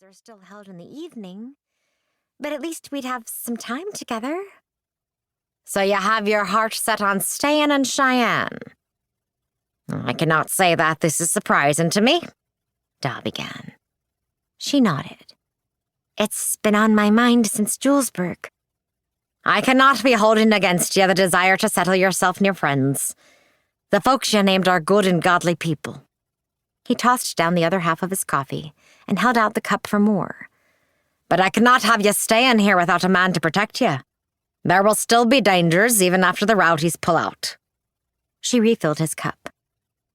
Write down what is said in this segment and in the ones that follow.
are still held in the evening, but at least we'd have some time together. So you have your heart set on staying in Cheyenne? I cannot say that this is surprising to me, Da began. She nodded. It's been on my mind since Julesburg. I cannot be holding against you the desire to settle yourself near friends. The folks you named are good and godly people. He tossed down the other half of his coffee and held out the cup for more. But I cannot have you staying here without a man to protect you. There will still be dangers even after the rowdies pull out. She refilled his cup.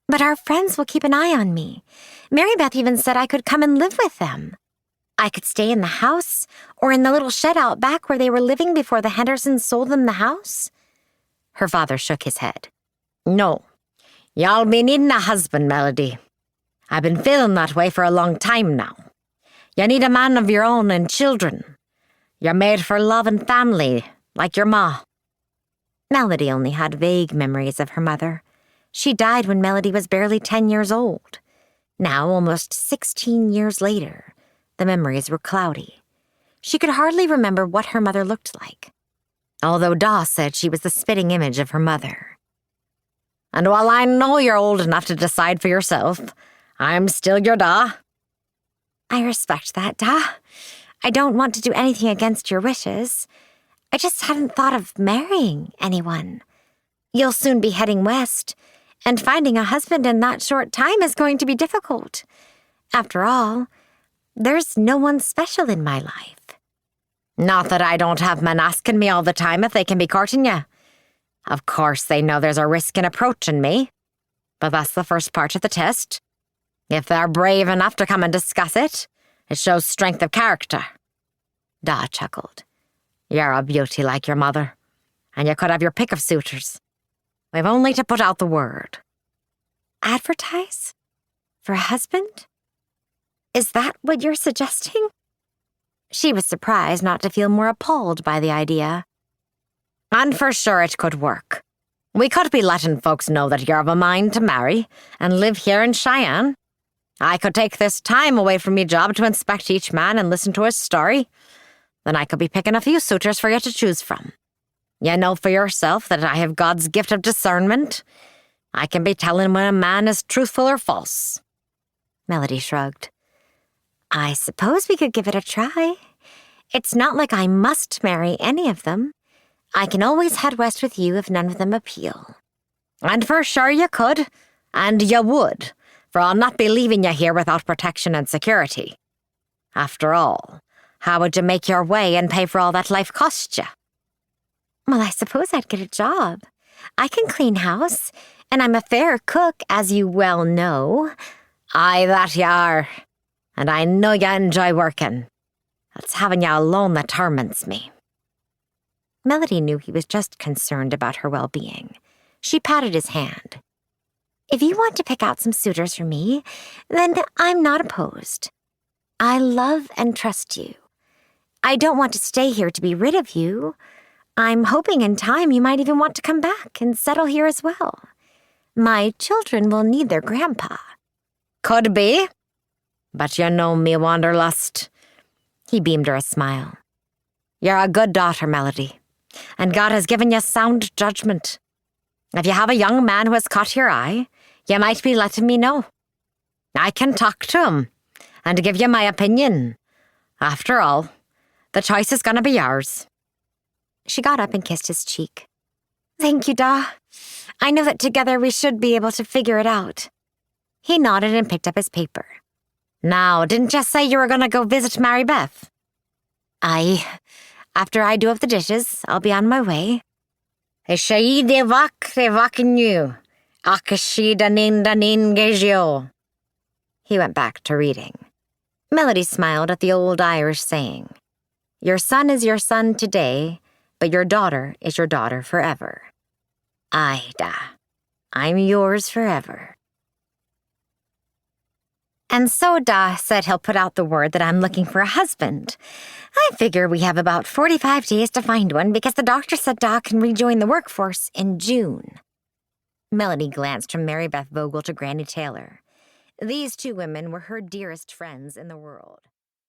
But our friends will keep an eye on me. Mary Beth even said I could come and live with them. I could stay in the house or in the little shed out back where they were living before the Hendersons sold them the house. Her father shook his head. No, y'all be needing a husband, Melody. I've been feeling that way for a long time now. You need a man of your own and children. You're made for love and family, like your ma. Melody only had vague memories of her mother. She died when Melody was barely 10 years old. Now, almost 16 years later, the memories were cloudy. She could hardly remember what her mother looked like, although Da said she was the spitting image of her mother. And while I know you're old enough to decide for yourself, I'm still your Da. I respect that, Da. I don't want to do anything against your wishes. I just hadn't thought of marrying anyone. You'll soon be heading west, and finding a husband in that short time is going to be difficult. After all, there's no one special in my life. Not that I don't have men asking me all the time if they can be courting you. Of course they know there's a risk in approaching me, but that's the first part of the test. If they're brave enough to come and discuss it, it shows strength of character. Da chuckled. You're a beauty like your mother, and you could have your pick of suitors. We've only to put out the word. Advertise? For a husband? Is that what you're suggesting? She was surprised not to feel more appalled by the idea. And for sure it could work. We could be letting folks know that you're of a mind to marry and live here in Cheyenne. I could take this time away from me job to inspect each man and listen to his story. Then I could be picking a few suitors for you to choose from. You know for yourself that I have God's gift of discernment. I can be telling when a man is truthful or false. Melody shrugged. I suppose we could give it a try. It's not like I must marry any of them. I can always head west with you if none of them appeal. And for sure you could, and you would, for I'll not be leaving you here without protection and security. After all, how would you make your way and pay for all that life cost you? Well, I suppose I'd get a job. I can clean house, and I'm a fair cook, as you well know. Aye, that you are. And I know you enjoy working. It's having you alone that torments me. Melody knew he was just concerned about her well-being. She patted his hand. If you want to pick out some suitors for me, then I'm not opposed. I love and trust you. I don't want to stay here to be rid of you. I'm hoping in time you might even want to come back and settle here as well. My children will need their grandpa. Could be. But you know me, Wanderlust. He beamed her a smile. You're a good daughter, Melody, and God has given you sound judgment. If you have a young man who has caught your eye, you might be letting me know. I can talk to him and give you my opinion. After all, the choice is going to be yours. She got up and kissed his cheek. Thank you, Da. I know that together we should be able to figure it out. He nodded and picked up his paper. Now, didn't you say you were going to go visit Mary Beth? Aye. After I do up the dishes, I'll be on my way. He went back to reading. Melody smiled at the old Irish saying, Your son is your son today, but your daughter is your daughter forever. Aye, Da. I'm yours forever. And so Da said he'll put out the word that I'm looking for a husband. I figure we have about 45 days to find one because the doctor said Da can rejoin the workforce in June. Melody glanced from Mary Beth Vogel to Granny Taylor. These two women were her dearest friends in the world.